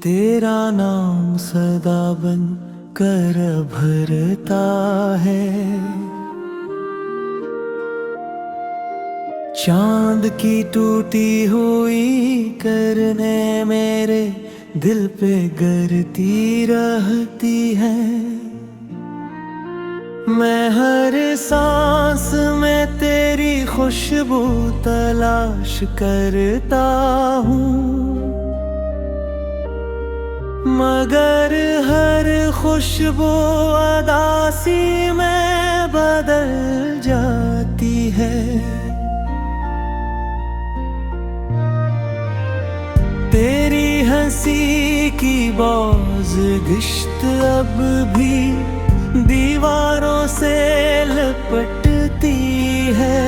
तेरा नाम सदा बन कर भरता है। चांद की टूटी हुई करने मेरे दिल पे गरती रहती है। मैं हर सांस में तेरी खुशबू तलाश करता हूँ, मगर हर खुशबू अदासी में बदल जाती है। तेरी हंसी की बाज़गिश्त अब भी दीवारों से लिपटती है।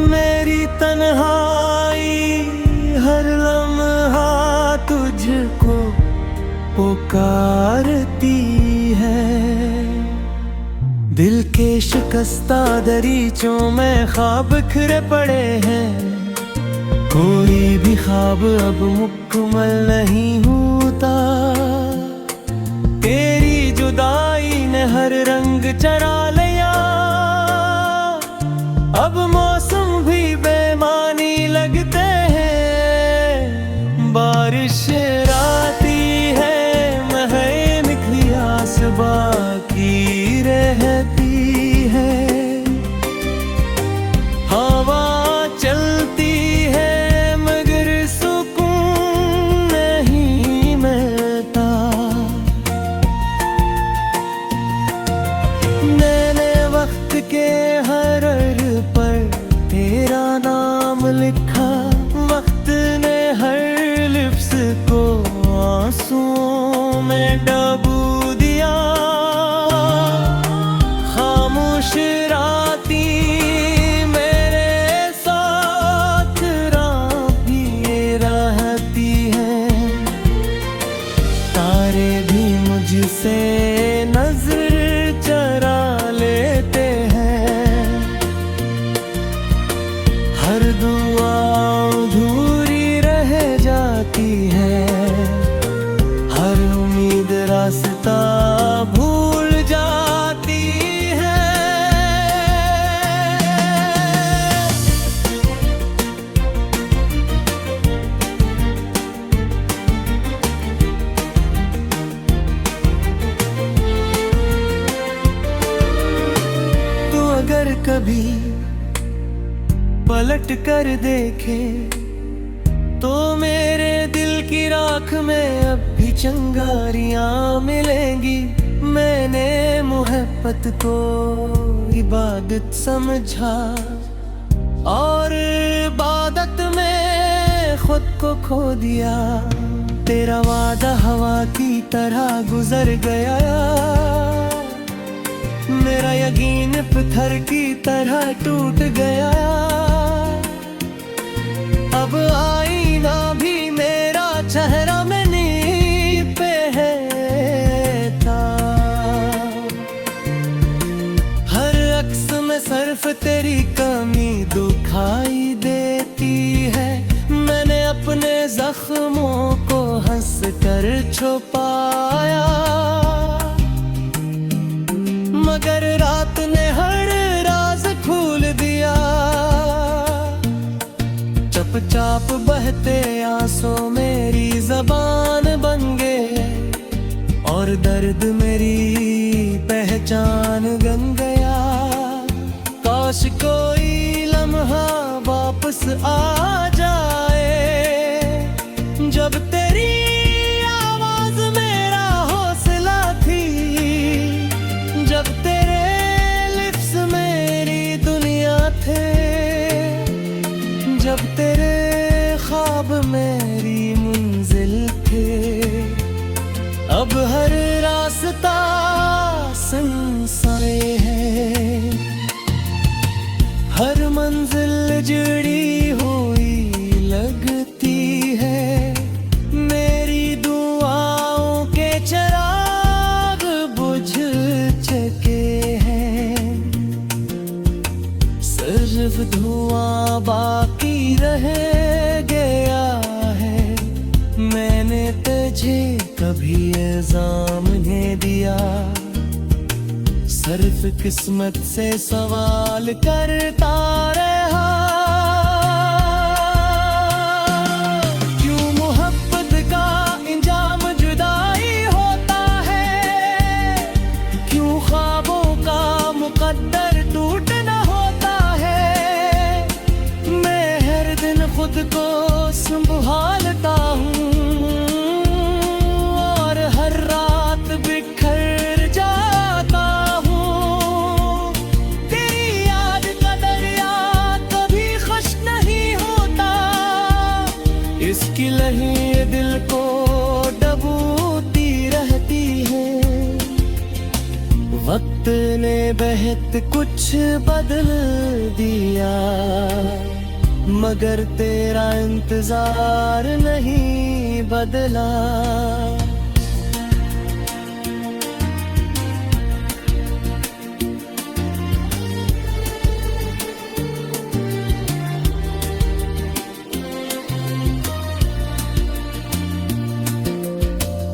मेरी तन्हाई हर लम्हा तुझको पुकारती है। दिल के शिकस्ता दरीचों में ख्वाब बिखरे पड़े हैं। कोई भी ख्वाब अब मुकम्मल नहीं होता। तेरी जुदाई ने हर रंग चरा लिया। अब मौसम भी बेमानी लगते हैं। बारिश आती है, महक निकली आस बाकी रहती है। हवा चलती है मगर सुकून नहीं मिलता। मैंने वक्त के हर पर तेरा नाम लिखा। वक्त ने हर लिप्स को आंसुओं में डुबो दिया। खामोश राती मेरे साथ रात भी रहती है। तारे भी मुझसे नजर चरा लेते हैं। हर दुआ अधूरी रह जाती है। हर उम्मीद रास्ता भूल जाती है। तू अगर कभी पलट कर देखे तो मेरे दिल की राख में अब भी चिंगारियां मिलेंगी। मैंने मोहब्बत को इबादत समझा और इबादत में खुद को खो दिया। तेरा वादा हवा की तरह गुजर गया। मेरा यकीन पत्थर की तरह टूट गया। अब आईना भी मेरा चेहरा में नींव पे है था। हर अक्स में सिर्फ तेरी कमी दुखाई देती है। मैंने अपने जख्मों को हंस कर छुपाया, मगर रात ने हर राज खोल दिया। चुपचाप बहते आंसू मेरी ज़बान बन गए और दर्द मेरी पहचान बन गया। काश कोई लम्हा वापस आ जाए जब तेरी आवाज मेरा हौसला थी। जब तेरे लिप्स मेरी दुनिया थे। जब तेरे ख्वाब मेरी मंजिल थे। अब हर रास्ता सुनसान है। हर मंजिल जुड़ी हुई लगती है। मैंने तुझे कभी इल्जाम नहीं दिया, सिर्फ किस्मत से सवाल करता रहा। क्यों मोहब्बत का इंजाम जुदाई होता है, क्यों ख्वाबों का मुकद्दर टूटना होता है। मैं हर दिन खुद को संभालता हूँ और हर रात बिखर जाता हूँ। तेरी याद का दरिया कभी खुश नहीं होता, इसकी लहरें दिल को डूबती रहती है। वक्त ने बहुत कुछ बदल दिया, मगर तेरा इंतजार नहीं बदला।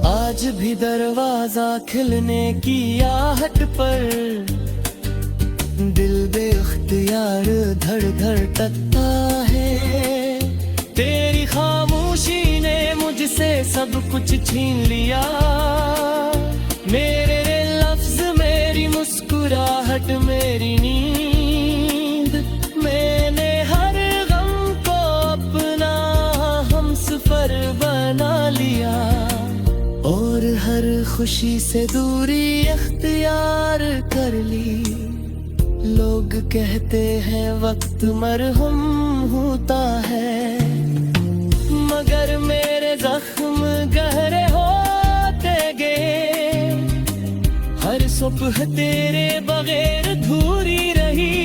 आज भी दरवाजा खिलने की आहट पर दिल बेख्तियार धड़ धड़कता है। तेरी खामोशी ने मुझसे सब कुछ छीन लिया, मेरे लफ्ज मेरी मुस्कुराहट मेरी नींद। मैंने हर गम को अपना हमसफर बना लिया और हर खुशी से दूरी अख्तियार कर ली। लोग कहते हैं वक्त मरहम होता है, मगर मेरे जख्म गहरे होते गए। हर सुबह तेरे बगैर अधूरी रही,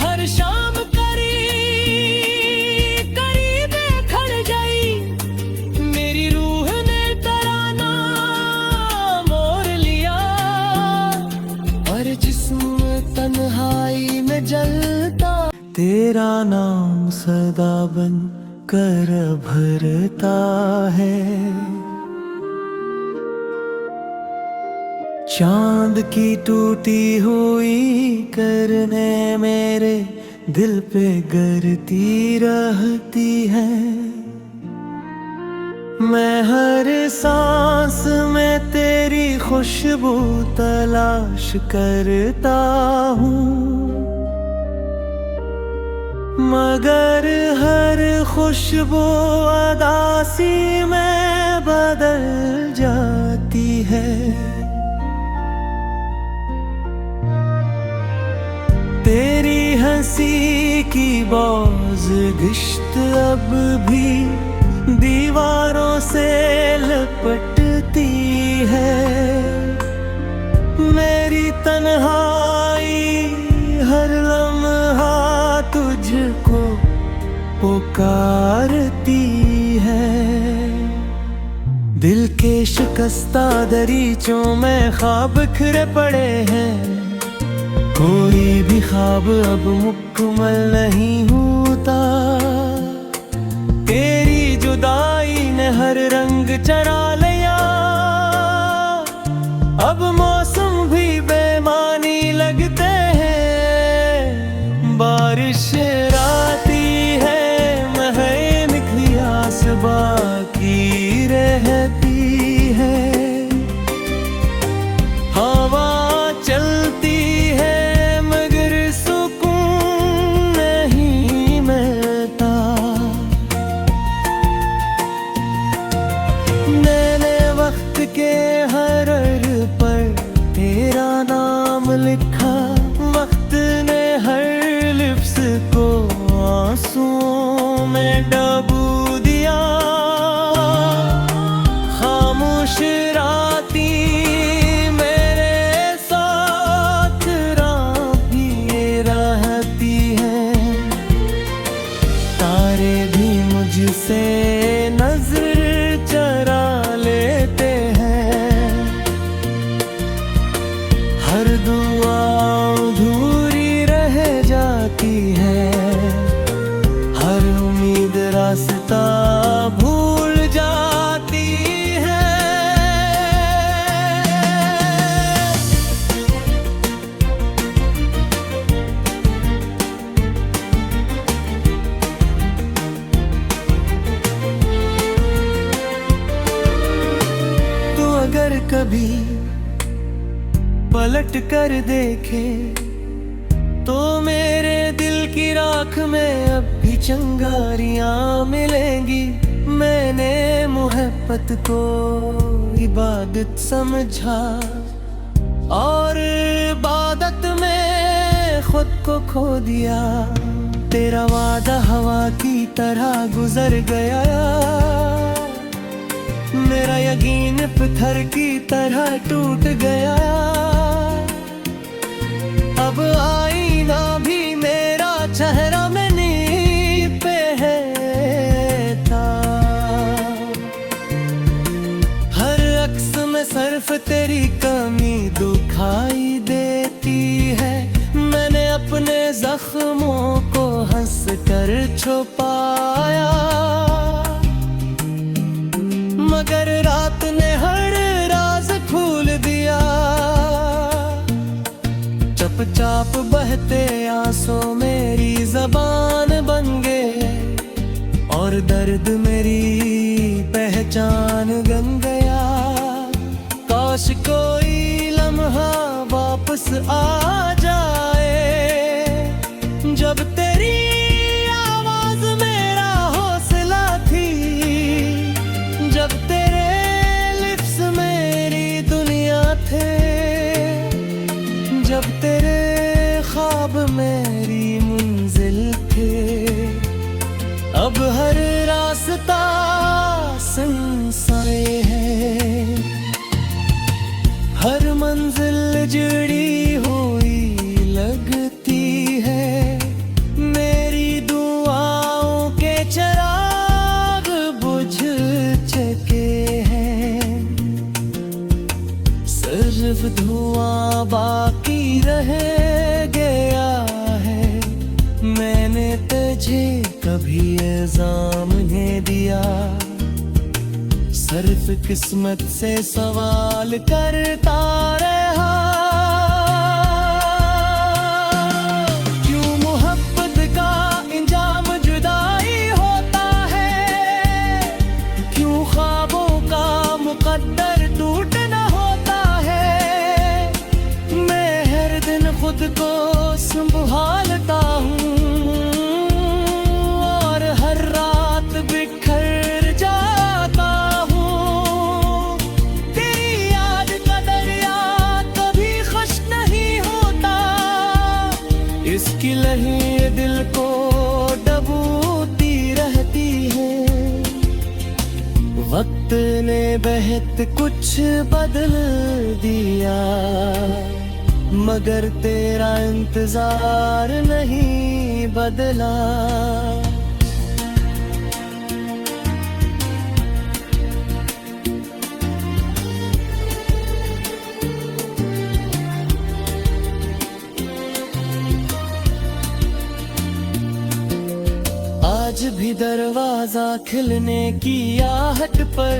हर शाम करीब खड़ गई। मेरी रूह ने तराना मोड़ लिया और जिस्म तन्हाई में जलता। तेरा नाम सदा बन कर भरता है, चांद की टूटी हुई करने मेरे दिल पे गिरती रहती है। मैं हर सांस में तेरी खुशबू तलाश करता हूँ, मगर हर खुशबू अदासी में बदल जाती है। तेरी हंसी की बौज गिश्त अब भी दीवारों से लपटती है। मेरी तन्हाई हर लम्हा तुझको पुकारती है। दिल के शिकस्ता दरीचों में ख्वाब बिखरे पड़े हैं, कोई भी ख्वाब अब मुकम्मल नहीं होता। तेरी जुदाई ने हर रंग चरा लिया, अब मौसम भी बेमानी लगते हैं। बारिश राती है महक निकली आस बाकी रहती है। हवा चलती है मगर सुकून नहीं मिलता। मैंने वक्त के हर पर तेरा नाम लिखा, वक्त ने हर लिप्स को आंसुओं में डूबो दिया। खामोश राती मेरे साथ राही रहती है, तारे भी मुझसे नजर चरा लेते हैं। हर दुआ अधूरी रह जाती है, हर उम्मीद रास्ते कभी पलट कर देखे तो मेरे दिल की राख में अब भी चिंगारियां मिलेंगी। मैंने मोहब्बत को इबादत समझा और इबादत में खुद को खो दिया। तेरा वादा हवा की तरह गुजर गया, मेरा यकीन पत्थर की तरह टूट गया। अब आईना भी मेरा चेहरा में नींव पे है था। हर अक्स में सिर्फ तेरी कमी दिखाई देती है। मैंने अपने जख्मों को हंस कर छुपाया, मगर रात ने हर राज खोल दिया। चुपचाप बहते आंसू मेरी जबान बन गए और दर्द मेरी पहचान बन गया। काश कोई लम्हा वापस आ जाए जब तेरी आवाज मेरा हौसला थी, जब तेरे लिप्स मेरी दुनिया थे, जब तेरे ख्वाब मेरी मंजिल थे। अब हर रास्ता सुनसान है, हर मंजिल जुड़ी हुई लगती है। मेरी दुआओं के चिराग बुझ चुके हैं, सिर्फ धुआं बाकी रह गया है। मैंने तुझे कभी इल्जाम नहीं दिया, सिर्फ किस्मत से सवाल करता रहा। क्यों मोहब्बत का इंजाम जुदाई होता है, क्यों ख्वाबों का मुकद्दर टूटना होता है। मैं हर दिन खुद को संभालता हूँ और हर रात बिखर जाता हूँ। तेरी याद का दरिया कभी खुश नहीं होता, इसकी लहरें दिल को डूबती रहती है। वक्त ने बहुत कुछ बदल दिया, मगर तेरा इंतजार नहीं बदला। आज भी दरवाजा खिलने की आहट पर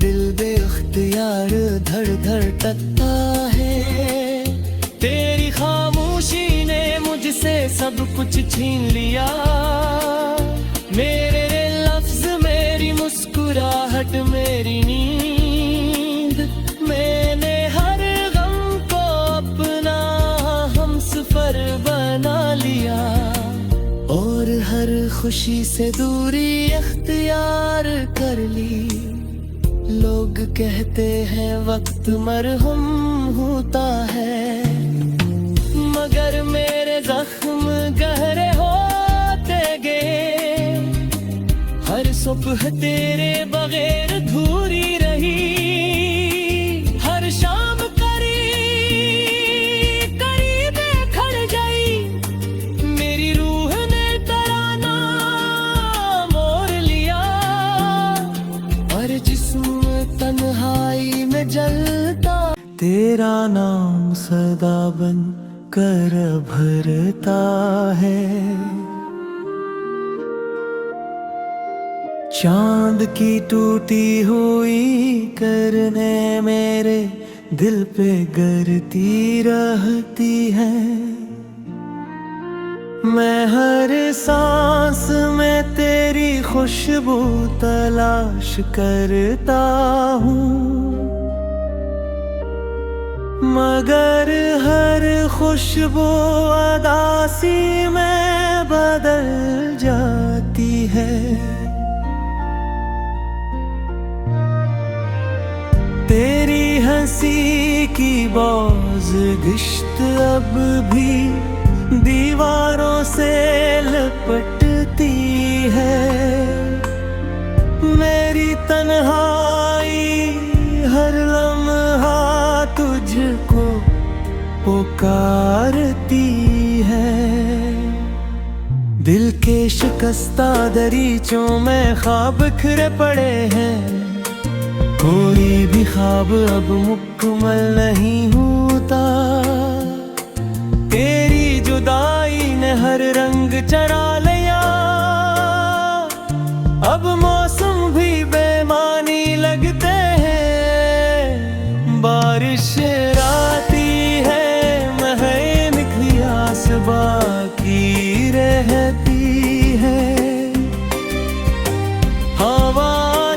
दिल बेख्तियार धड़ धड़ टकता है। तेरी खामोशी ने मुझसे सब कुछ छीन लिया, मेरे लफ्ज मेरी मुस्कुराहट मेरी नींद। मैंने हर गम को अपना हमसफर बना लिया और हर खुशी से दूरी अख्तियार कर ली। लोग कहते हैं वक्त मरहम होता है, मगर मेरे जख्म गहरे होते गए। हर सुबह तेरे बगैर अधूरी रही, हर शाम करीब खड़ गई। मेरी रूह ने तराना मोर लिया और जिस्म तन्हाई में जलता। तेरा नाम सदा बन कर भरता है, चांद की टूटी हुई करने मेरे दिल पे गिरती रहती है। मैं हर सांस में तेरी खुशबू तलाश करता हूँ, मगर हर खुशबू अदासी में बदल जाती है। तेरी हंसी की बौज़गिश्त अब भी दीवारों से लिपटती है। मेरी तन्हाई हर लम्हा तुझको पुकारती है। दिल के शिकस्ता दरीचों में ख्वाब बिखरे पड़े हैं, कोई भी ख्वाब अब मुकम्मल नहीं होता। तेरी जुदाई ने हर रंग चरा लिया, अब मौसम भी बेमानी लगते हैं। बारिश आती है, महक की आस बाकी रहती है। हवा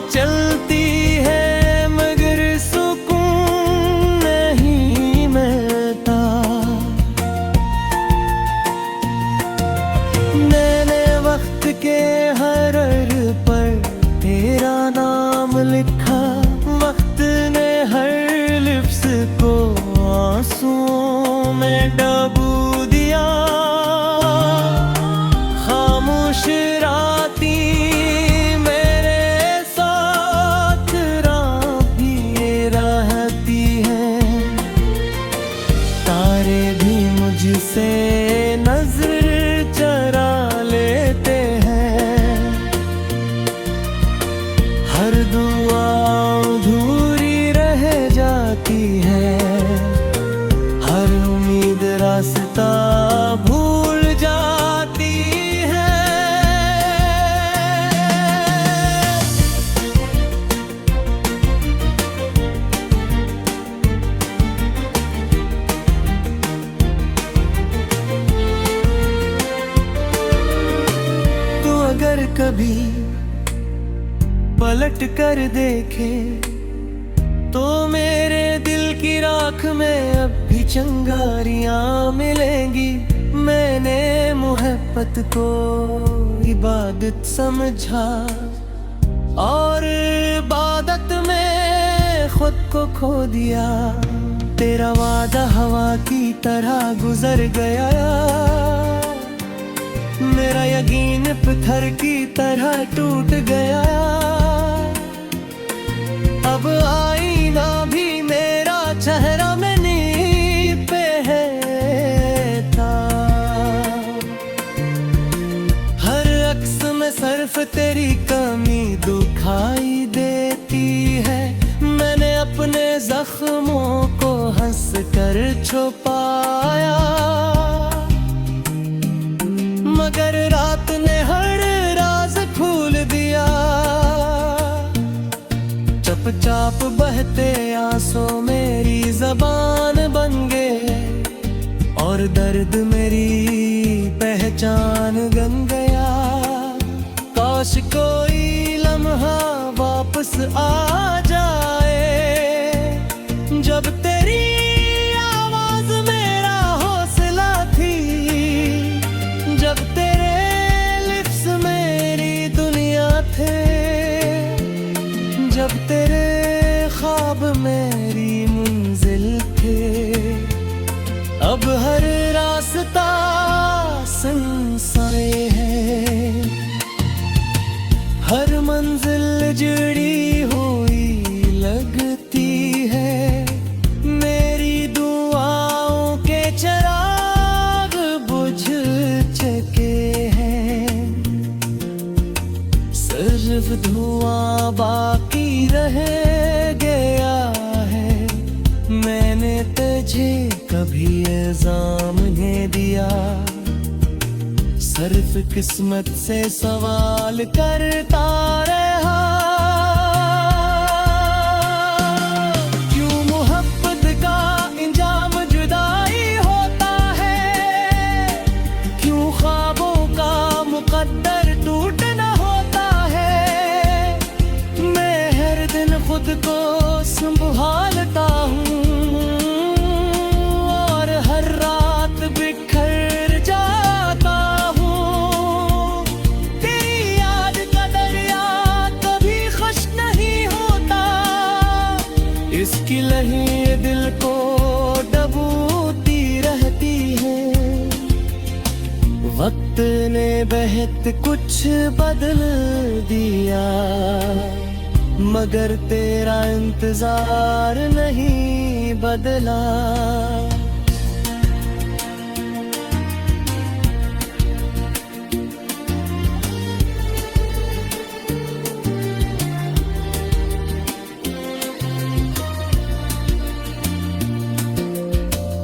चलती है मगर सुकून नहीं मिलता। मैंने वक्त के हर पर तेरा नाम लिखा, वक्त ने हर लिप्स को आंसुओं में डुबो दिया। खामोश राती मेरे साथ रात भी रहती है। तारे भी मुझसे नजर चरा लेते हैं। हर दुआ अधूरी रह जाती है, हर उम्मीद रास्ता भूल जाती है। तो अगर कभी पलट कर देखे तो मेरे दिल की राख में अब भी चिंगारियां मिलेंगी। मैंने मोहब्बत को इबादत समझा और इबादत में खुद को खो दिया। तेरा वादा हवा की तरह गुजर गया, मेरा यकीन पत्थर की तरह टूट गया। अब आईना भी मेरा चेहरा में नींव पे है था। हर अक्स में सिर्फ तेरी कमी दुखाई देती है। मैंने अपने जख्मों को हंस कर छुपाया, मगर रात ने हर राज खोल दिया। चुपचाप बहते आंसू मेरी ज़बान बन गए और दर्द मेरी पहचान बन गया। काश कोई लम्हा वापस आ जाए, जब तेरी आवाज मेरा हौसला थी, जब तेरे लिप्स मेरी दुनिया थे, जब तेरे ख्वाब मेरी मंजिल थे। अब हर रास्ता सुनसान है, हर मंजिल जुड़ी हुई लगती है। मेरी दुआओं के चिराग बुझ चुके हैं, सिर्फ धुआं बाकी रह गया है। मैंने तुझे कभी इल्जाम नहीं दिया, सिर्फ किस्मत से सवाल करता रहा। क्यों मोहब्बत का इंजाम जुदाई होता है, क्यों को संभालता हूँ और हर रात बिखर जाता हूँ। तेरी याद का दरिया कभी खुश नहीं होता, इसकी लहरें दिल को डूबती रहती है। वक्त ने बहुत कुछ बदल दिया, मगर तेरा इंतजार नहीं बदला।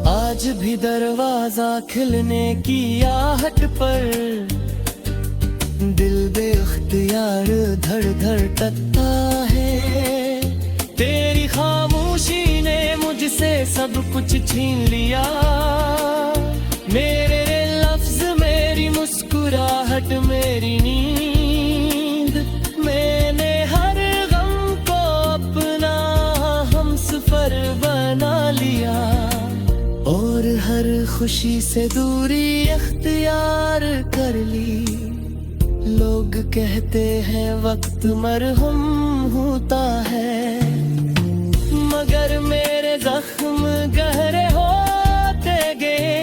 आज भी दरवाजा खिलने की आहट पर दिल बेख्तियार धड़ धड़कता है। तेरी खामोशी ने मुझसे सब कुछ छीन लिया, मेरे लफ्ज, मेरी मुस्कुराहट, मेरी नींद। मैंने हर गम को अपना हमसफर बना लिया और हर खुशी से दूरी इख्तियार कर ली। लोग कहते हैं वक्त मरहम होता है, मगर मेरे जख्म गहरे होते गए।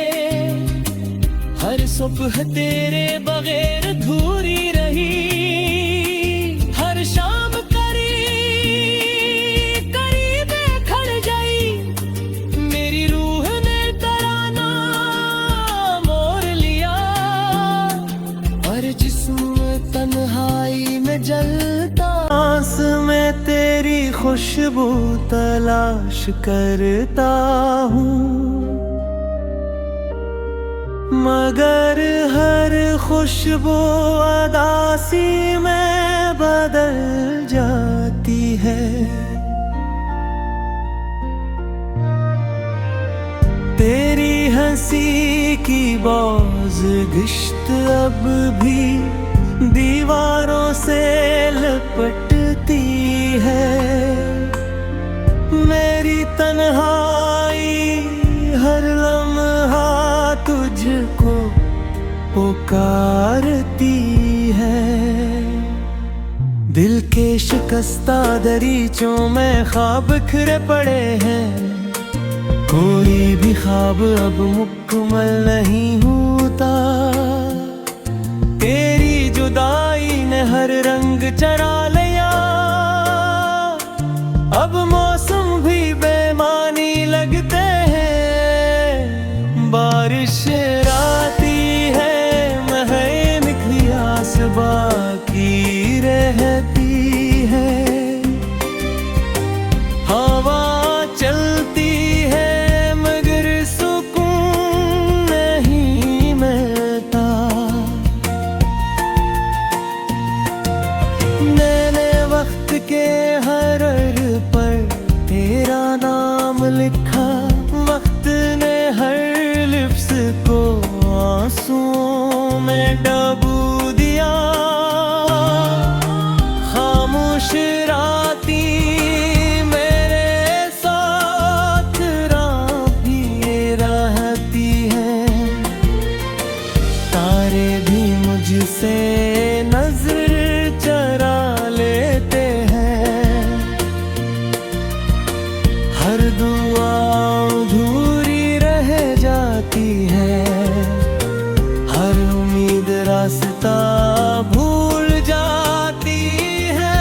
हर सुबह तेरे बगैर अधूरी रही, हर शाम करीब खड़ गई। मेरी रूह ने तराना मोड़ लिया और जिस्म तन्हाई में जलता। सांस में तेरी खुशबू तलाश करता हूँ, मगर हर खुशबू अदासी में बदल जाती है। तेरी हंसी की बौज गिश्त अब भी दीवारों से लिपटती है। मेरी तन्हाई हर लम्हा तुझको पुकारती है। दिल के शिकस्ता दरीचों में ख्वाब बिखरे पड़े हैं, कोई भी ख्वाब अब मुकम्मल नहीं होता। तेरी जुदाई ने हर रंग चरा लिया, अब मौसम भी बेमानी लगते हैं। बारिश आती है, महक की आस बाकी रहती है। हवा चलती है मगर सुकून नहीं मिलता। मैंने वक्त के हर पर तेरा नाम लिखा, वक्त ने हर लिप्स को आंसुओं में डूबो दिया। खामोश राती मेरे साथ भी रहती है, तारे भी मुझसे नजर चरा लेते हैं। हर दुआ अधूरी रह जाती है, हर उम्मीद रास्ता भूल जाती है।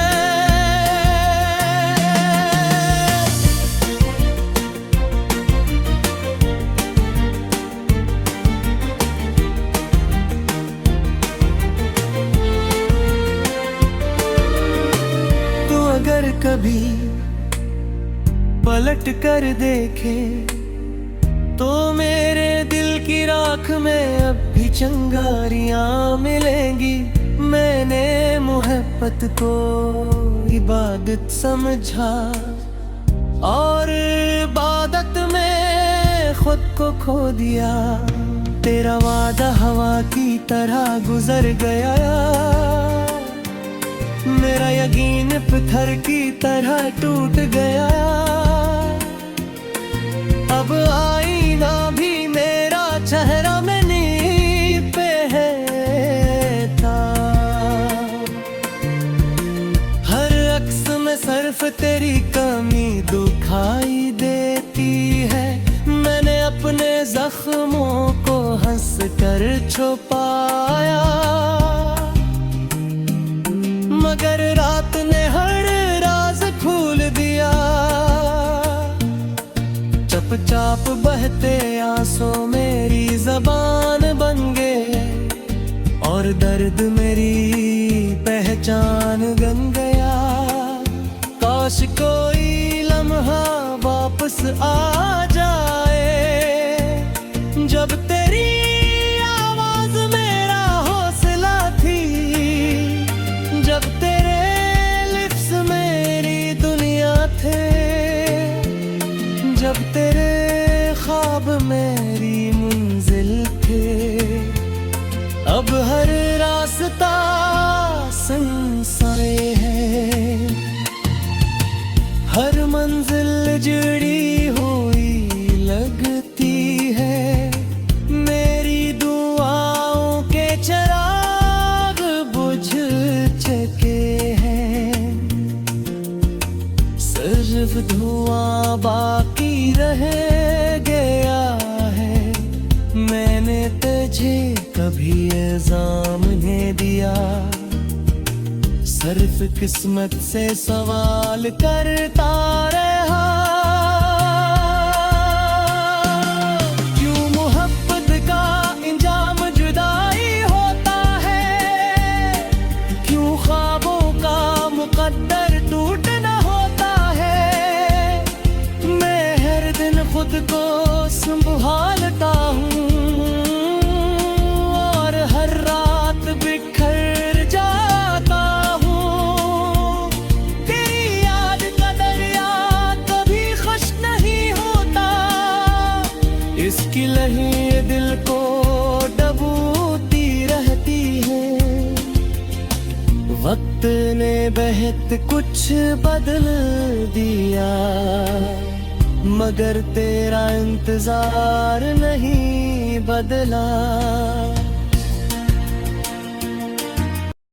तो अगर कभी पलट कर देखे तो मेरे दिल की राख में अब भी चिंगारियां मिलेंगी। मैंने मोहब्बत को इबादत समझा और इबादत में खुद को खो दिया। तेरा वादा हवा की तरह गुजर गया, मेरा यकीन पत्थर की तरह टूट गया। अब आईना भी मेरा चेहरा में नींव पे है था। हर अक्स में सिर्फ तेरी कमी दिखाई देती है। मैंने अपने जख्मों को हंस कर छुपाया, मगर रात ने हर राज खोल दिया। चुपचाप बहते आंसू मेरी जबान बन गए, और दर्द मेरी पहचान बन गया। काश कोई लम्हा वापस आ जाए, जब तेरी आवाज मेरा हौसला थी, जब तेरे लिप्स मेरी दुनिया थे, जब तेरे ख्वाब मेरी मंजिल थे। अब हर रास्ता संसार है, हर मंजिल जुड़ी हुई लगती है। मेरी दुआओं के चिराग बुझ चुके हैं, सिर्फ धुआं बाकी रह गया है। मैंने तुझे कभी इल्जाम नहीं दिया, सिर्फ किस्मत से सवाल करता रहा। क्यों मोहब्बत का इंजाम जुदाई होता है, क्यों ख्वाबों का मुकद्दर टूटना होता है। मैं हर दिन खुद को संभालता हूँ, और हर रात बिखर जाता हूँ। तेरी याद का दरिया कभी खुश नहीं होता, इसकी लहरें दिल को डूबती रहती है। वक्त ने बहुत कुछ बदल दिया, मगर तेरा इंतजार नहीं बदला।